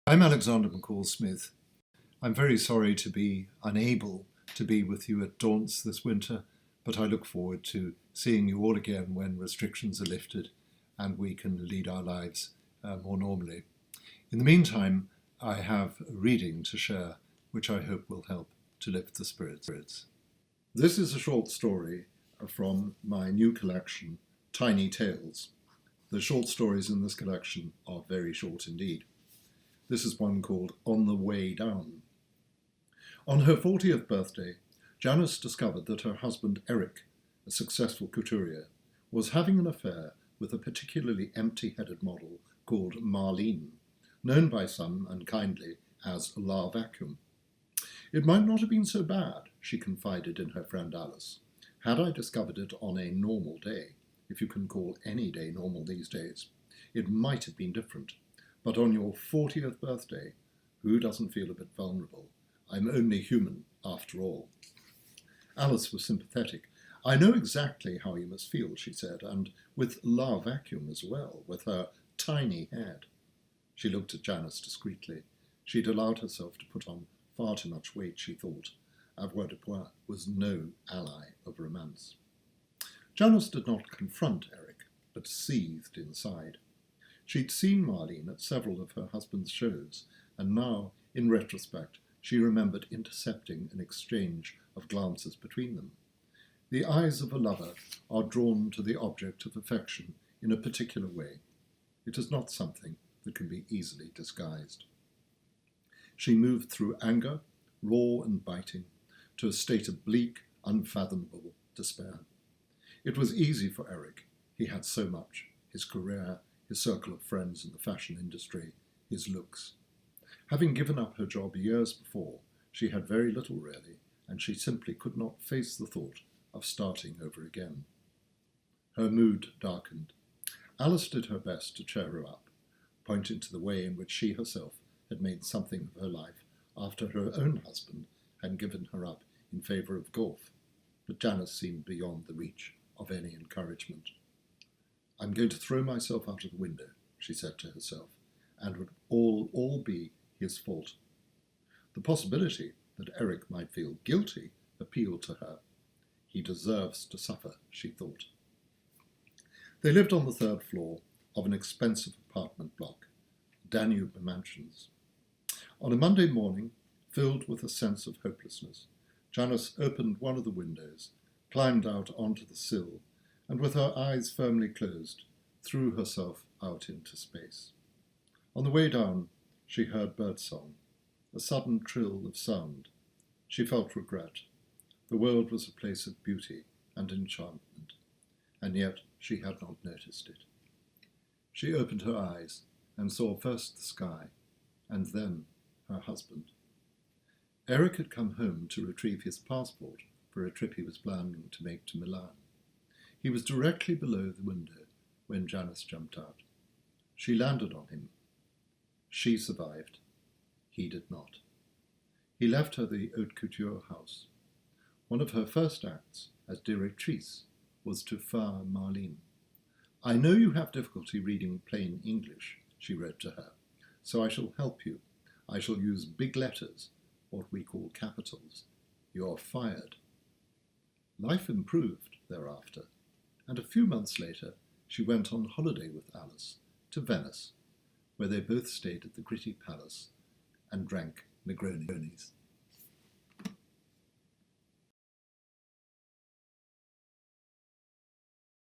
I'm Alexander McCall Smith. I'm very sorry to be unable to be with you at Daunt's this winter, but I look forward to seeing you all again when restrictions are lifted and we can lead our lives more normally. In the meantime, I have a reading to share which I hope will help to lift the spirits. This is a short story from my new collection, Tiny Tales. The short stories in this collection are very short indeed. This is one called On the Way Down. On her 40th birthday, Janice discovered that her husband Eric, a successful couturier, was having an affair with a particularly empty-headed model called Marlene, known by some unkindly as La Vacuum. It might not have been so bad, she confided in her friend Alice, had I discovered it on a normal day, if you can call any day normal these days. It might have been different. But on your 40th birthday, who doesn't feel a bit vulnerable? I'm only human, after all. Alice was sympathetic. I know exactly how you must feel, she said, and with La Vacuum as well, with her tiny head. She looked at Janice discreetly. She'd allowed herself to put on far too much weight, she thought. Avoirdupois was no ally of romance. Janice did not confront Eric, but seethed inside. She'd seen Marlene at several of her husband's shows, and now, in retrospect, she remembered intercepting an exchange of glances between them. The eyes of a lover are drawn to the object of affection in a particular way. It is not something that can be easily disguised. She moved through anger, raw and biting, to a state of bleak, unfathomable despair. It was easy for Eric. He had so much: his career, his circle of friends in the fashion industry, his looks. Having given up her job years before, she had very little really, and she simply could not face the thought of starting over again. Her mood darkened. Alice did her best to cheer her up, pointing to the way in which she herself had made something of her life after her own husband had given her up in favour of golf, but Janice seemed beyond the reach of any encouragement. I'm going to throw myself out of the window, she said to herself, and it would all be his fault. The possibility that Eric might feel guilty appealed to her. He deserves to suffer, she thought. They lived on the third floor of an expensive apartment block, Danube Mansions. On a Monday morning, filled with a sense of hopelessness, Janice opened one of the windows, climbed out onto the sill, and with her eyes firmly closed, threw herself out into space. On the way down, she heard birdsong, a sudden trill of sound. She felt regret. The world was a place of beauty and enchantment, and yet she had not noticed it. She opened her eyes and saw first the sky, and then her husband. Eric had come home to retrieve his passport for a trip he was planning to make to Milan. He was directly below the window when Janice jumped out. She landed on him. She survived. He did not. He left her the haute couture house. One of her first acts as directrice was to fire Marlene. I know you have difficulty reading plain English, she wrote to her, so I shall help you. I shall use big letters, what we call capitals. You're fired. Life improved thereafter, and a few months later she went on holiday with Alice to Venice, where they both stayed at the gritty palace and drank Negronis.